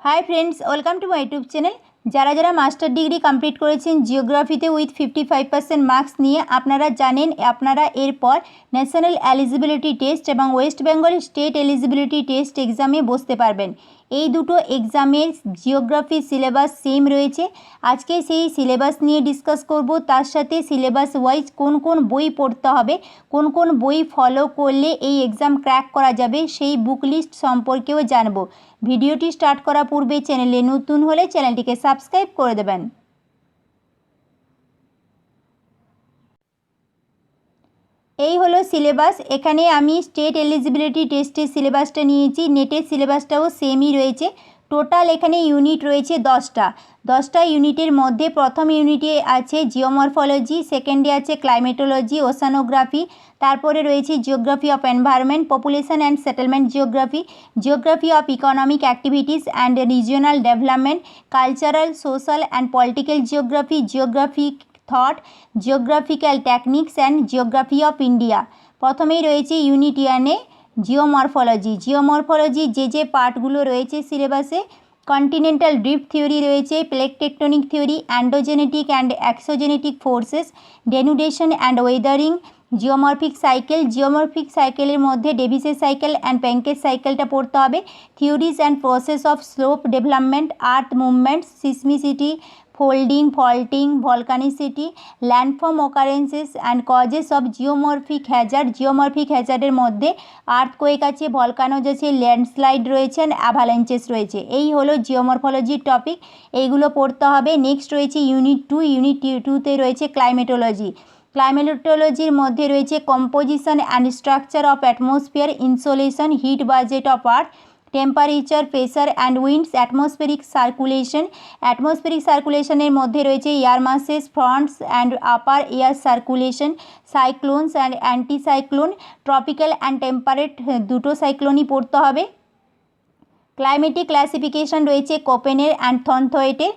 High friends welcome to my YouTube channel. যারা যারা master degree complete করেছেন জিওগ্রাফিতে with 55% marks নিয়ে আপনারা জানেন আপনারা এরপর ন্যাশনাল এলিজিবিলিটি টেস্ট এবং West Bengal state eligibility test এক্সামে বসতে পারবেন। এই দুটো এক্সামের জিওগ্রাফি সিলেবাস সেম রয়েছে। আজকে সেই সিলেবাস নিয়ে ডিসকাস করব, তার সাথে সিলেবাস ওয়াইজ কোন কোন বই পড়তে হবে, কোন কোন বই ফলো করলে এই এক্সাম ক্র্যাক করা যাবে সেই বুক লিস্ট সম্পর্কেও জানব। ভিডিওটি স্টার্ট করার পূর্বে চ্যানেলে নতুন হলে চ্যানেলটিকে সাবস্ক্রাইব করে দেবেন। এই হলো সিলেবাস। এখানে আমি স্টেট এলিজিবিলিটি টেস্টের সিলেবাসটা নিয়েছি, নেটের সিলেবাসটাও সেমই রয়েছে। টোটাল এখানে ইউনিট রয়েছে 10টা ইউনিটের মধ্যে প্রথম ইউনিটে আছে জিওমরফোলজি, সেকেন্ডে আছে ক্লাইমেটোলজি, ওশানোগ্রাফি, তারপরে রয়েছে geography of environment, population and settlement geography, geography of economic activities and regional development, cultural social and political geography, geographic thought, geographical techniques and geography of India. প্রথমেই রয়েছে ইউনিট 1-এ geomorphology যে পার্টগুলো রয়েছে সিলেবাসে, continental drift theory রয়েছে, plate tectonic theory, endogenetic and exogenetic forces, denudation and weathering, geomorphic সাইকেলের মধ্যে ডেভিসের সাইকেল অ্যান্ড প্যাঙ্কের সাইকেলটা পড়তে হবে, theories and process of slope development, earth movements, seismicity, folding, faulting, volcanicity, landform occurrences and causes of geomorphic হ্যাজার্ডের মধ্যে earthquake আছে, ভলকানোজ আছে, ল্যান্ডস্লাইড রয়েছে, অ্যাভালাঞ্চেস রয়েছে। এই হলো জিওমরফোলজির টপিক, এইগুলো পড়তে হবে। নেক্সট রয়েছে ইউনিট 2তে রয়েছে ক্লাইমেটোলজির মধ্যে রয়েছে composition and structure of atmosphere, insolation, heat budget of earth, temperature, pressure and winds, atmospheric সার্কুলেশনের মধ্যে রয়েছে air masses, fronts and upper air circulation, cyclones and anticyclone, tropical and temperate দুটো সাইক্লোনই পড়তে হবে। ক্লাইমেটিক ক্লাসিফিকেশন রয়েছে কোপেনের অ্যান্ড থর্নথয়েটের,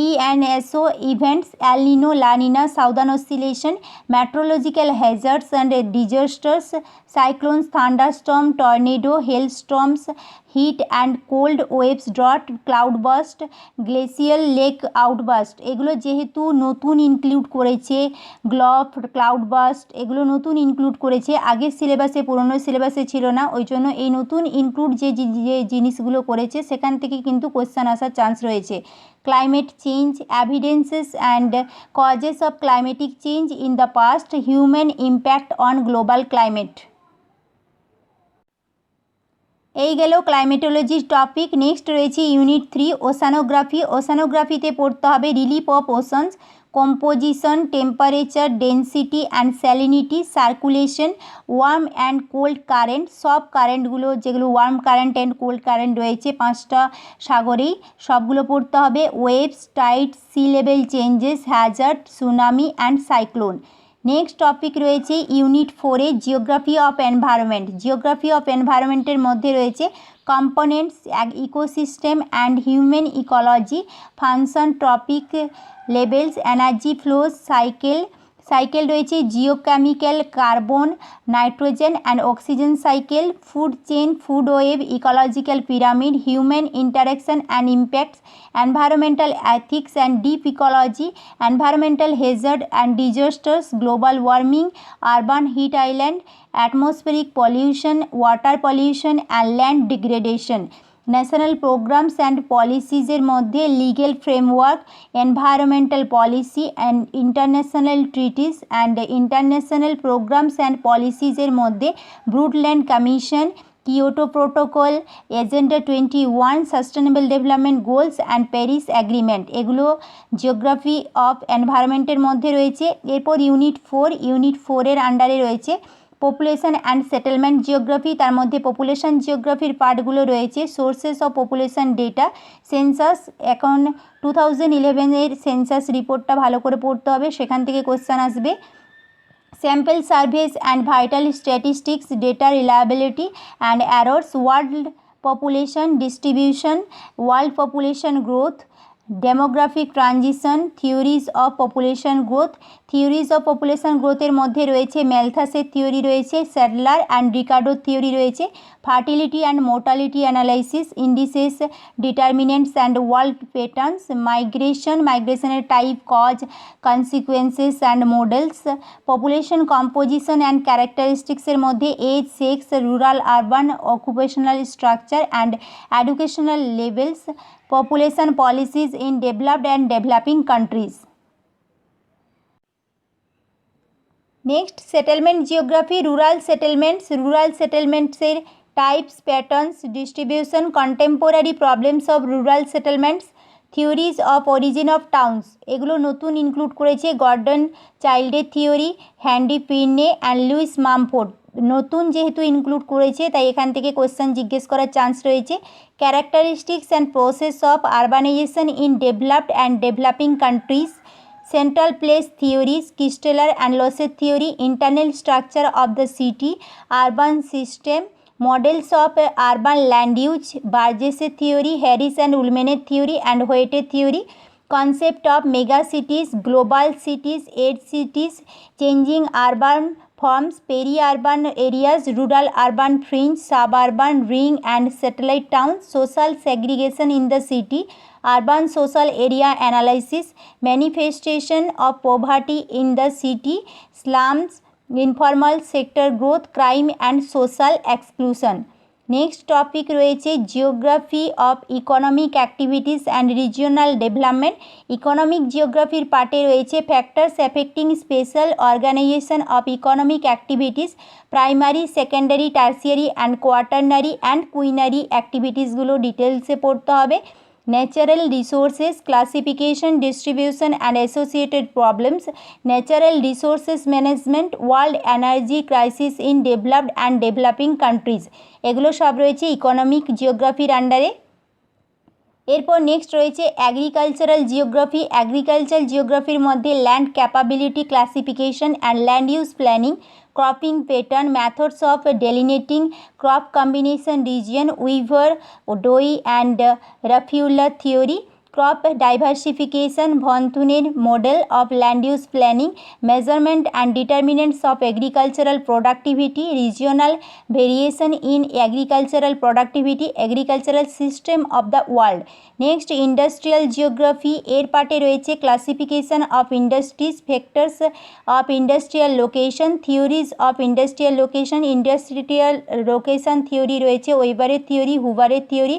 ENSO events, El Nino, La Nina, southern oscillation, meteorological hazards and disasters, cyclones, thunderstorm, tornado, hailstorms, heat and cold waves, drought, cloudburst, glacial lake outburst. এগুলো যেহেতু নতুন ইনক্লুড করেছে, গ্লফ, ক্লাউডবাস্ট এগুলো নতুন ইনক্লুড করেছে, আগের সিলেবাসে পুরনো সিলেবাসে ছিল না, ওই জন্য এই নতুন ইনক্লুড যে জিনিসগুলো করেছে সেখান থেকে কিন্তু কোয়েশ্চেন আসার চান্স রয়েছে। Climate change, evidences and causes of climatic change in the past, human impact on global climate. এই গেল ক্লাইমেটোলজির টপিক। নেক্সট রয়েছে ইউনিট 3 ওশানোগ্রাফিতে পড়তে হবে relief of oceans, composition, temperature, density and salinity, circulation, warm and cold current, সব কারেন্টগুলো যেগুলো warm current and cold current রয়েছে 5টা সাগরেই, সবগুলো পড়তে হবে। Waves, tide, sea level changes, hazard, tsunami and cyclone. Next topic রয়েছে ইউনিট 4-এ জিওগ্রাফি অফ এনভায়রনমেন্টের মধ্যে রয়েছে components, ecosystem and human ecology, function, trophic levels, energy flows, cycle রয়েছে geochemical, carbon, nitrogen and oxygen cycle, food chain, food web, ecological pyramid, human interaction and impacts, environmental ethics and deep ecology, environmental hazard and disasters, global warming, urban heat island, atmospheric pollution, water pollution and land degradation. National programmes and পলিসিজের মধ্যে legal framework, environmental policy and international treaties and international programs and পলিসিজের মধ্যে Brundtland commission, Kyoto protocol, agenda 21, sustainable development goals and Paris agreement. এগুলো geography of এনভায়রনমেন্টের মধ্যে রয়েছে। এরপর unit 4-এর আন্ডারে রয়েছে পপুলেশন অ্যান্ড সেটেলমেন্ট জিওগ্রাফি, তার মধ্যে পপুলেশন জিওগ্রাফির পার্টগুলো রয়েছে sources of population data, census, এখন 2011-এর সেন্সাস রিপোর্টটা ভালো করে পড়তে হবে, সেখান থেকে কোয়েশ্চেন আসবে। Sample surface and vital statistics, data reliability and errors, world population distribution, world population growth, demographic transition, theories of population গ্রোথের মধ্যে রয়েছে ম্যালথাসের থিওরি রয়েছে, স্যাডলার অ্যান্ড রিকার্ডোর থিওরি রয়েছে, fertility and mortality analysis, indices, determinants and world patterns, migration type, cause, consequences and models, population composition and characteristics এর মধ্যে age, sex, rural, urban, occupational structure and educational levels, population policies in developed and developing countries. Next, settlement geography, rural settlements এর types, patterns, distribution, contemporary problems of rural settlements, theories of origin of towns, এগুলো নতুন include করেছে Gordon চাইল্ডের theory, Henri Pirenne and Lewis Mumford. নতুন যেহেতু include করেছে তাই এখান থেকে কোয়েশ্চেন জিজ্ঞেস করার চান্স রয়েছে। Characteristics and process of urbanisation in developed and developing countries, central place theories, Christaller and লসের theory, internal structure of the city, urban system, models of urban land use, Burgess' theory, Harris and Ullman's theory and Hoyt's theory, concept of mega cities, global cities, edge cities, changing urban forms, peri-urban areas, rural urban fringe, suburban ring and satellite towns, social segregation in the city, urban social area analysis, manifestation of poverty in the city, slums, informal sector growth, crime and social exclusion. Next topic রয়েছে geography of economic activities and regional development. Economic জিওগ্রাফির পার্টে রয়েছে factors affecting spatial organisation of economic activities, primary, secondary, tertiary and quaternary and quinary অ্যাক্টিভিটিসগুলো ডিটেলসে পড়তে হবে। Natural resources classification, distribution and associated problems, natural resources management, world energy crisis in developed and developing countries, এগুলো সব রয়েছে economic জিওগ্রাফির আন্ডারে। এরপর next রয়েছে অ্যাগ্রিকালচারাল জিওগ্রাফি। অ্যাগ্রিকালচার জিওগ্রাফির মধ্যে land capability classification and land use planning, cropping pattern, methods of delineating crop combination region, Weaver, Dewey and Raffula theory, crop diversification, von Thunen model of land use planning, measurement and determinants of agricultural productivity, regional variation in agricultural productivity, agricultural system of the world. Next, industrial geography এর পার্টে রয়েছে classification of industries, factors of industrial location, theories of industrial location, industrial location theory রয়েছে ওয়েবারের theory, হুভারের theory,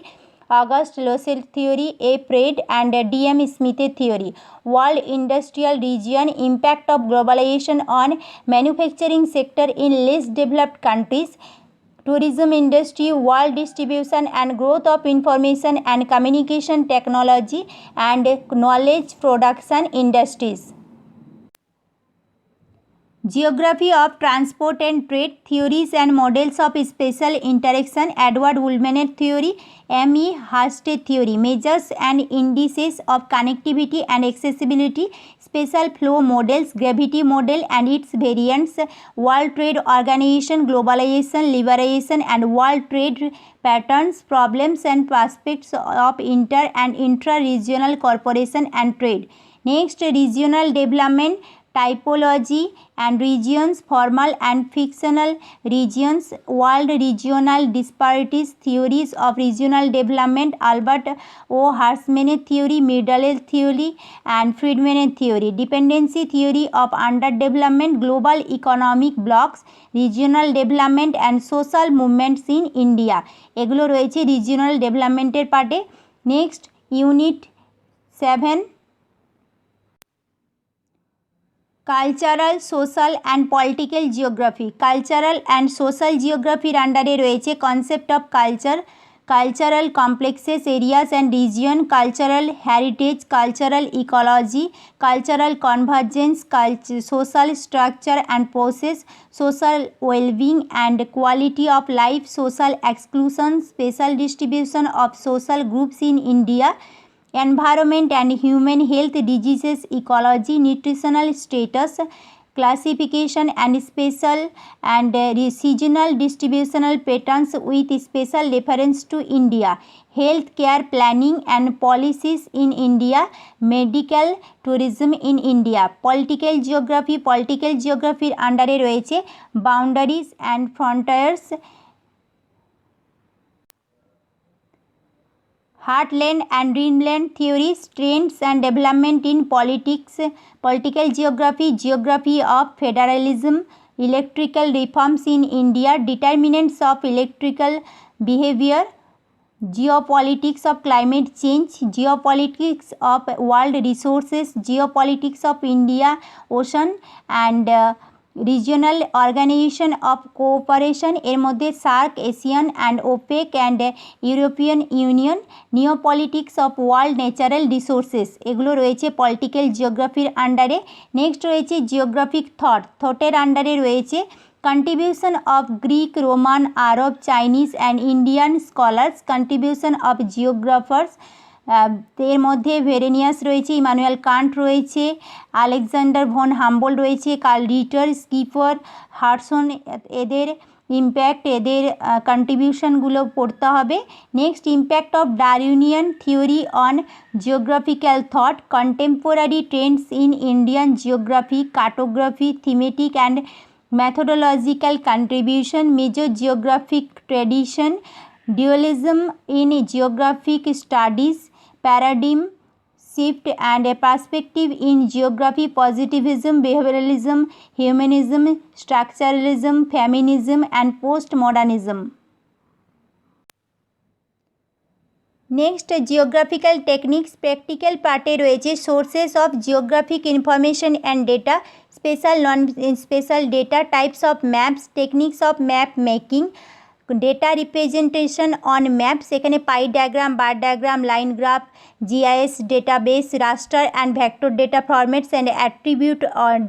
August Losch theory, A Pred and D M স্মিথের theory. World industrial region, impact of globalisation on manufacturing sector in less developed countries, tourism industry, world distribution and growth of information and communication technology and knowledge production industries. Geography of transport and trade, theories and models of special interaction, Edward Woolman's theory, M.E. Hurst's theory, measures and indices of connectivity and accessibility, special flow models, gravity model and its variants, World Trade Organization, globalization, liberalization and world trade patterns, problems and prospects of inter and intra-regional cooperation and trade. Next, regional development, typology and regions, formal and fictional regions, world regional disparities, theories of regional development, Albert O. Hirschman's theory, Middle's theory and Friedman's theory, dependency theory of underdevelopment, global economic blocks, regional development and social movements in India, এগুলো রয়েছে regional ডেভেলপমেন্টের পার্টে। Next unit 7, cultural, social and political geography. Cultural and social জিওগ্রাফির আন্ডারে রয়েছে concept of culture, cultural complexes, areas and region, cultural heritage, cultural ecology, cultural convergence, social structure and process, social wellbeing and quality of life, social exclusion, spatial distribution of social groups in India, environment and human health, diseases, ecology, nutritional status, classification and special and seasonal distributional patterns with special reference to India, health care planning and policies in India, medical tourism in India. Political geography, political geography আন্ডারে রয়েছে boundaries and frontiers, Heartland and Dreamland theories, trends and development in politics, political geography, geography of federalism, electrical reforms in India, determinants of electrical behavior, geopolitics of climate change, geopolitics of world resources, geopolitics of India ocean and regional organisation of cooperation, এর মধ্যে SAARC, ASEAN and OPEC and European Union, geopolitics of world natural resources, এগুলো রয়েছে political জিওগ্রাফির আন্ডারে। Next রয়েছে geographic থটের আন্ডারে রয়েছে contribution of Greek, Roman, Arab, Chinese and Indian scholars, contribution of geographers, এর মধ্যে ভেরেনিয়াস রয়েছে, ইমানুয়েল কান্ট রয়েছে, আলেকজান্ডার ভন হাম্বোল্ড রয়েছে, কার্ল রিটার, স্কিফার, হার্সন, এদের ইম্প্যাক্ট, এদের কন্ট্রিবিউশনগুলো পড়তে হবে। Next impact of Darwinian theory on geographical thought, contemporary trends in Indian geography, cartography, thematic and methodological contribution, major geographic tradition, dualism in geographic studies, paradigm shift and a perspective in geography, positivism, behavioralism, humanism, structuralism, feminism and postmodernism. Next geographical techniques, practical পার্টে রয়েছে sources of geographic information and data, spatial non spatial data, types of maps, techniques of map making, data representation on maps, এখানে pie diagram, bar diagram, line graph, GIS database, raster and vector data formats and attribute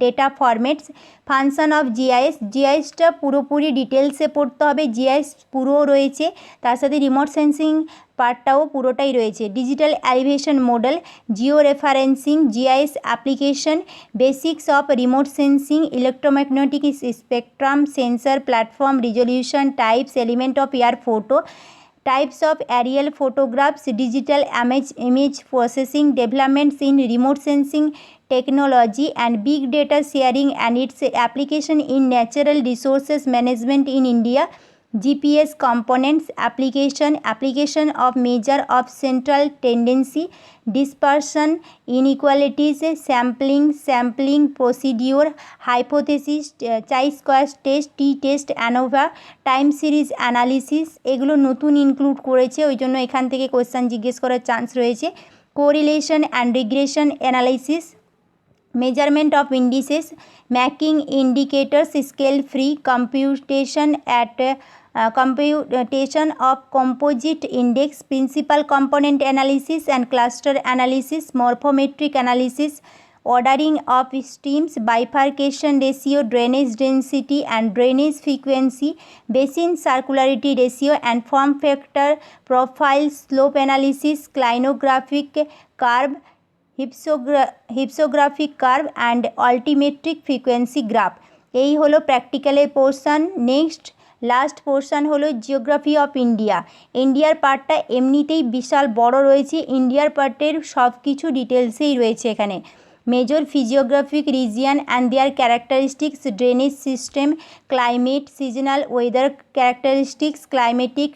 data formats, function of GIS, জিআইএসটা পুরোপুরি ডিটেলসে পড়তে হবে, GIS পুরো রয়েছে, তার সাথে রিমোট সেন্সিং পার্টটাও পুরোটাই রয়েছে, digital elevation model, Jio referencing, GIS application, basics of remote sensing, electromagnetic spectrum, sensor platform, resolution, types, element of air photo, types of aerial photographs, digital image processing, developments in remote sensing technology and big data sharing and its application in natural resources management in India, GPS components, application of measure of central tendency, dispersion, inequalities, sampling procedure, hypothesis, chi-square test, t-test, ANOVA, time series analysis, এগুলো নতুন include করেছে, ওই জন্য এখান থেকে question জিজ্ঞেস করার chance রয়েছে, correlation and regression analysis, measurement of indices, making indicators scale free, computation of composite index, principal component analysis and cluster analysis, morphometric analysis, ordering of streams, bifurcation ratio, drainage density and drainage frequency, basin circularity ratio and form factor profile, slope analysis, clinographic curve, hypsographic curve and altimetric frequency graph, এই হলো প্র্যাকটিক্যালের portion. Next last portion হলো geography of India. ইন্ডিয়ার পার্টটা এমনিতেই বিশাল বড় রয়েছে, ইন্ডিয়ার পার্টের সব কিছু ডিটেলসেই রয়েছে এখানে। Major physiographic region and their characteristics, drainage system, climate, seasonal weather characteristics, climatic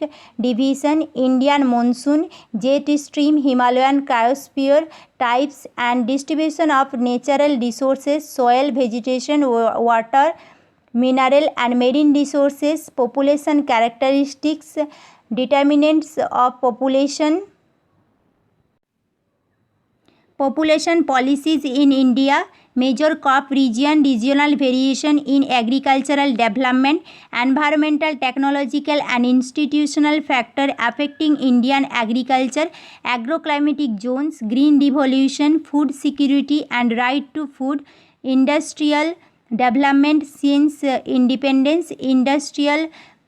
division, Indian monsoon, jet stream, Himalayan cryosphere, types and distribution of natural resources, soil, vegetation, water, mineral and marine resources, population characteristics, determinants of population policies in India, major crop region, regional variation in agricultural development, environmental, technological and institutional factor affecting Indian agriculture, agroclimatic zones, green revolution, food security and right to food, industrial development since independence, industrial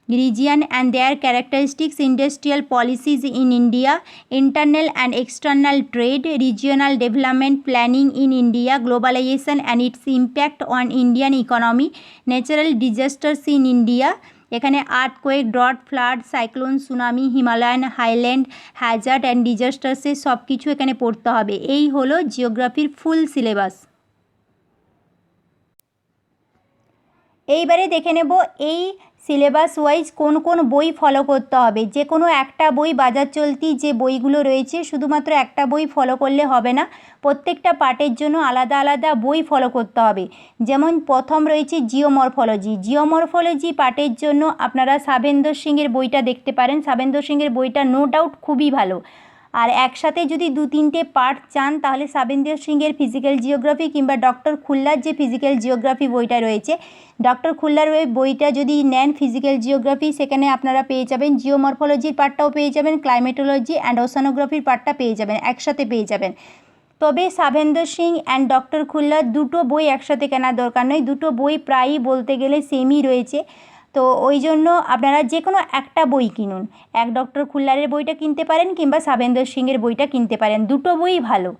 region and their characteristics, industrial policies in India, internal and external trade, regional development planning in India, globalization and its impact on Indian economy, natural disasters in India, এখানে earthquake, drought, flood, cyclone, tsunami, Himalayan highland hazard and ডিজাস্টার্সের সব কিছু এখানে পড়তে হবে। এই হলো জিওগ্রাফির full syllabus. এইবারে দেখে নেব এই সিলেবাস ওয়াইজ কোন কোন বই ফলো করতে হবে। যে কোনো একটা বই, বাজার চলতি যে বইগুলো রয়েছে শুধুমাত্র একটা বই ফলো করলে হবে না, প্রত্যেকটা পার্টের জন্য আলাদা আলাদা বই ফলো করতে হবে। যেমন প্রথম রয়েছে জিওমরফোলজি। জিওমরফোলজি পার্টের জন্য আপনারা শাবেন্দর সিংয়ের বইটা দেখতে পারেন। শাবেন্দর সিংয়ের বইটা নো ডাউট খুবই ভালো। আর একসাথে যদি 2-3টে পার্ট চান তাহলে শাবেন্দর সিংয়ের ফিজিক্যাল জিওগ্রাফি কিংবা ডক্টর খুল্লার যে ফিজিক্যাল জিওগ্রাফি বইটা রয়েছে, ডক্টর খুল্লার ওই বইটা যদি নেন ফিজিক্যাল জিওগ্রাফি, সেখানে আপনারা পেয়ে যাবেন জিওমরফোলজির পার্টটাও পেয়ে যাবেন, ক্লাইমেটোলজি অ্যান্ড ওশানোগ্রাফির পার্টটা পেয়ে যাবেন, একসাথে পেয়ে যাবেন। তবে শাবেন্দর সিং অ্যান্ড ডক্টর খুল্লার দুটো বই একসাথে কেনার দরকার নয়, দুটো বই প্রায়ই বলতে গেলে সেমই রয়েছে। তো ওই জন্য আপনারা যে কোনো একটা বই কিনুন, এক ডক্টর খুল্লারের বইটা কিনতে পারেন কিংবা শাবেন্দর সিংয়ের বইটা কিনতে পারেন, দুটো বই ভালো।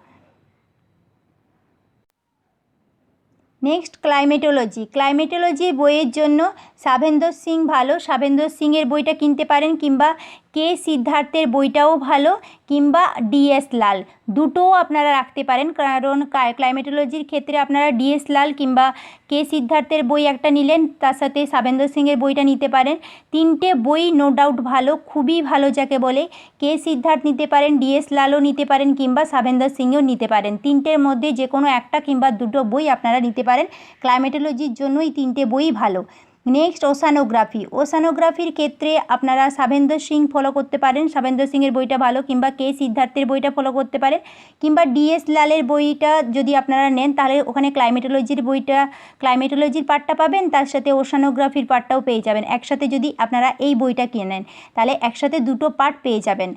Next climatology. ক্লাইমেটোলজি বইয়ের জন্য শাবেন্দর সিং ভালো, শাবেন্দর সিংয়ের বইটা কিনতে পারেন কিংবা কে সিদ্ধার্থের বইটাও ভালো কিংবা ডিএস লাল, দুটোও আপনারা রাখতে পারেন। কারণ ক্লাইমেটোলজির ক্ষেত্রে আপনারা ডিএস লাল কিংবা কে সিদ্ধার্থের বই একটা নিলেন, তার সাথে শাবেন্দর সিংয়ের বইটা নিতে পারেন। তিনটে বই নো ডাউট ভালো, খুবই ভালো যাকে বলে। কে সিদ্ধার্থ নিতে পারেন, ডিএস লালও নিতে পারেন কিংবা শাবেন্দর সিংও নিতে পারেন। তিনটের মধ্যে যে কোনো একটা কিংবা দুটো বই আপনারা নিতে পারেন। ক্লাইমেটোলজির জন্য এই তিনটে বই ভালো। Next oceanography. ওশানোগ্রাফির ক্ষেত্রে আপনারা শাবেন্দর সিং ফলো করতে পারেন, শাবেন্দর সিংয়ের বইটা ভালো, কিংবা কে সিদ্ধার্থের বইটা ফলো করতে পারেন, কিংবা ডিএস লালের বইটা যদি আপনারা নেন তাহলে ওখানে ক্লাইমেটোলজির বইটা, ক্লাইমেটোলজির পার্টটা পাবেন, তার সাথে ওশানোগ্রাফির পার্টটাও পেয়ে যাবেন। একসাথে যদি আপনারা এই বইটা কেনেন তাহলে একসাথে দুটো পার্ট পেয়ে যাবেন।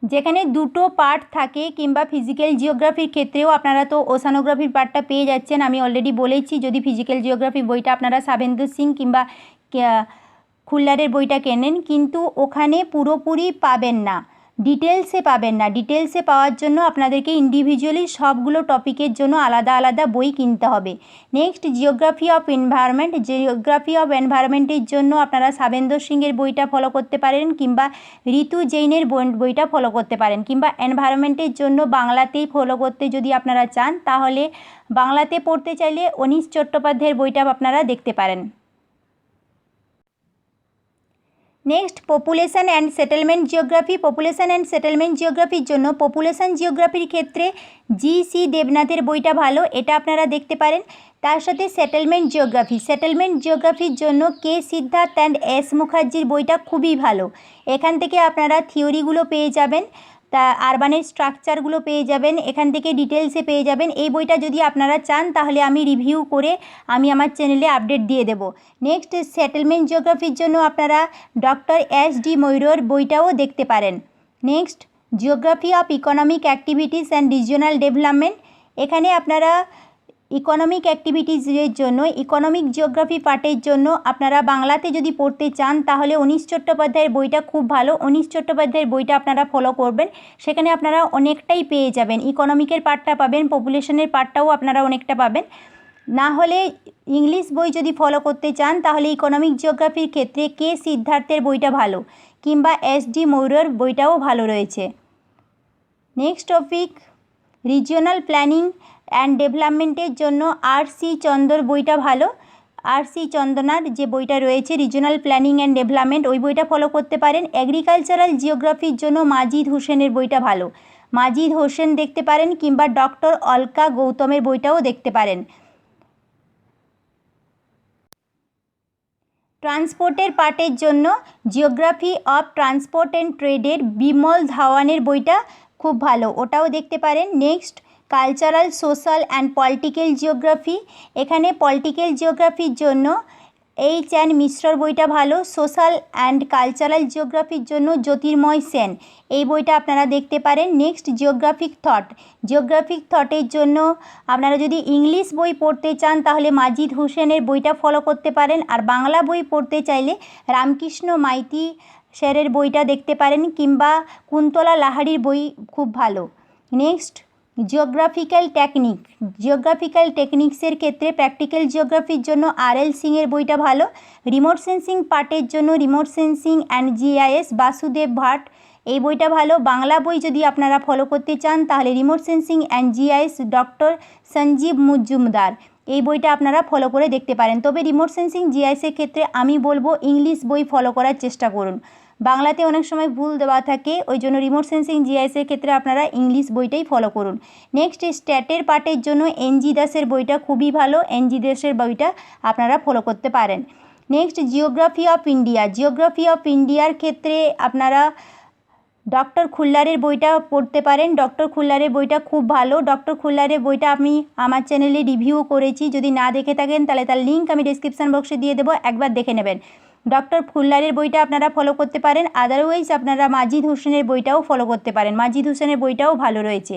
যেখানে দুটো পার্ট থাকে কিংবা ফিজিক্যাল জিওগ্রাফির ক্ষেত্রেও আপনারা তো ওশানোগ্রাফির পার্টটা পেয়ে যাচ্ছেন, আমি অলরেডি বলেছি। যদি ফিজিক্যাল জিওগ্রাফি বইটা আপনারা শাবেন্দর সিং কিংবা খুল্লারের বইটা কেনেন, কিন্তু ওখানে পুরোপুরি পাবেন না, ডিটেলসে পাবেন না। ডিটেলসে পাওয়ার জন্য আপনাদেরকে ইন্ডিভিজুয়ালি সবগুলো টপিকের জন্য আলাদা আলাদা বই কিনতে হবে। Next geography of environment. Geography of এনভায়রনমেন্টের জন্য আপনারা শাবেন্দর সিংয়ের বইটা ফলো করতে পারেন কিংবা ঋতু জৈনের বইটা ফলো করতে পারেন, কিংবা এনভায়রনমেন্টের জন্য বাংলাতেই ফলো করতে যদি আপনারা চান তাহলে বাংলাতে পড়তে চাইলে অনিশ চট্টোপাধ্যায়ের বইটা আপনারা দেখতে পারেন। Next population and settlement geography. Population and settlement জিওগ্রাফির জন্য পপুলেশন জিওগ্রাফির ক্ষেত্রে জি.সি. দেবনাথের বইটা ভালো, এটা আপনারা দেখতে পারেন। তার সাথে সেটেলমেন্ট জিওগ্রাফি, সেটেলমেন্ট জিওগ্রাফির জন্য কে সিদ্ধার্থ অ্যান্ড এস মুখার্জির বইটা খুবই ভালো। এখান থেকে আপনারা থিওরিগুলো পেয়ে যাবেন, তা আরবানের স্ট্রাকচারগুলো পেয়ে যাবেন, এখান থেকে ডিটেলসে পেয়ে যাবেন। এই বইটা যদি আপনারা চান তাহলে আমি রিভিউ করে আমি আমার চ্যানেলে আপডেট দিয়ে দেব। নেক্সট সেটেলমেন্ট জিওগ্রাফির জন্য আপনারা ডক্টর এস.ডি. ময়ূরের বইটাও দেখতে পারেন। Next geography of economic activities and regional development. এখানে আপনারা ইকোনমিক অ্যাক্টিভিটিসের জন্য, ইকোনমিক জিওগ্রাফি পার্টের জন্য আপনারা বাংলাতে যদি পড়তে চান তাহলে অনিশ চট্টোপাধ্যায়ের বইটা খুব ভালো। অনিশ চট্টোপাধ্যায়ের বইটা আপনারা ফলো করবেন, সেখানে আপনারা অনেকটাই পেয়ে যাবেন। ইকোনমিকের পার্টটা পাবেন, পপুলেশনের পার্টটাও আপনারা অনেকটা পাবেন। না হলে ইংলিশ বই যদি ফলো করতে চান তাহলে ইকোনমিক জিওগ্রাফির ক্ষেত্রে কে সিদ্ধার্থের বইটা ভালো কিংবা এস.ডি. ময়ূরের বইটাও ভালো রয়েছে। Next topic regional planning and ডেভেলপমেন্টের জন্য আর.সি. চন্দর বইটা ভালো। আর.সি. চন্দনার যে বইটা রয়েছে রিজিওনাল প্ল্যানিং অ্যান্ড ডেভেলপমেন্ট, ওই বইটা ফলো করতে পারেন। এগ্রিকালচারাল জিওগ্রাফির জন্য মাজিদ হোসেনের বইটা ভালো, মাজিদ হোসেন দেখতে পারেন কিংবা ডক্টর অলকা গৌতমের বইটাও দেখতে পারেন। ট্রান্সপোর্টের পার্টের জন্য জিওগ্রাফি অফ ট্রান্সপোর্ট অ্যান্ড ট্রেডের বিমল ধাওয়ানের বইটা খুব ভালো, ওটাও দেখতে পারেন। Next cultural, social and political geography. এখানে পলিটিক্যাল জিওগ্রাফির জন্য এইচ.এন. মিশ্রর বইটা ভালো। সোশ্যাল অ্যান্ড কালচারাল জিওগ্রাফির জন্য জ্যোতির্ময় সেন, এই বইটা আপনারা দেখতে পারেন। Next geographic thought. জিওগ্রাফিক থটের জন্য আপনারা যদি ইংলিশ বই পড়তে চান তাহলে মাজিদ হোসেনের বইটা ফলো করতে পারেন, আর বাংলা বই পড়তে চাইলে রামকৃষ্ণ মাইতি স্যারের বইটা দেখতে পারেন কিংবা কুন্তলা লাহারির বই খুব ভালো। Next geographical technique. জিওগ্রাফিক্যাল টেকনিক্সের ক্ষেত্রে প্র্যাকটিক্যাল জিওগ্রাফির জন্য আর.এল. সিংয়ের বইটা ভালো। রিমোট সেন্সিং পার্টের জন্য remote sensing and GIS Basudev Bhat, এই বইটা ভালো। বাংলা বই যদি আপনারা ফলো করতে চান তাহলে remote sensing and GIS doctor Sanjib Majumdar, এই বইটা আপনারা ফলো করে দেখতে পারেন। তবে রিমোট সেন্সিং জিআইএসের ক্ষেত্রে আমি বলবো ইংলিশ বই ফলো করার চেষ্টা করুন। বাংলাতে অনেক সময় ভুল দেওয়া থাকে, ওই জন্য রিমোট সেন্সিং জিআইএসের ক্ষেত্রে আপনারা ইংলিশ বইটাই ফলো করুন। নেক্সট স্ট্যাটের পার্টের জন্য এনজি দাসের বইটা খুবই ভালো, এনজি দাসের বইটা আপনারা ফলো করতে পারেন। Next geography of India, geography of ইন্ডিয়ার ক্ষেত্রে আপনারা ডক্টর খুল্লারের বইটা পড়তে পারেন। ডক্টর খুল্লারের বইটা খুব ভালো। ডক্টর খুল্লারের বইটা আমি আমার চ্যানেলে রিভিউ করেছি, যদি না দেখে থাকেন তাহলে তার লিঙ্ক আমি ডেসক্রিপশান বক্সে দিয়ে দেবো, একবার দেখে নেবেন। ডক্টর খুল্লারের বইটা আপনারা ফলো করতে পারেন। আদারওয়াইজ আপনারা মাজিদ হোসেনের বইটাও ফলো করতে পারেন, মাজিদ হোসেনের বইটাও ভালো রয়েছে।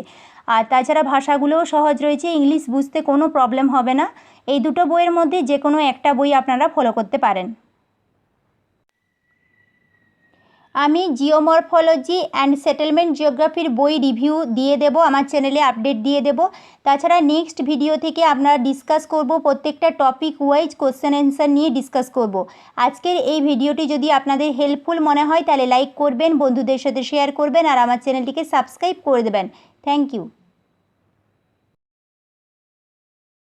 আর তাছাড়া ভাষাগুলোও সহজ রয়েছে, ইংলিশ বুঝতে কোনো প্রবলেম হবে না। এই দুটো বইয়ের মধ্যে যে কোনো একটা বই আপনারা ফলো করতে পারেন। আমি জিওমরফোলজি অ্যান্ড সেটেলমেন্ট জিওগ্রাফির বই রিভিউ দিয়ে দেব, আমার চ্যানেলে আপডেট দিয়ে দেব। তাছাড়া নেক্সট ভিডিও থেকে আমরা ডিসকাস করব, প্রত্যেকটা টপিক ওয়াইজ কোশ্চেন অ্যান্সার নিয়ে ডিসকাস করব। আজকের এই ভিডিওটি যদি আপনাদের হেল্পফুল মনে হয় তাহলে লাইক করবেন, বন্ধুদের সাথে শেয়ার করবেন আর আমার চ্যানেলটিকে সাবস্ক্রাইব করে দেবেন। Thank you.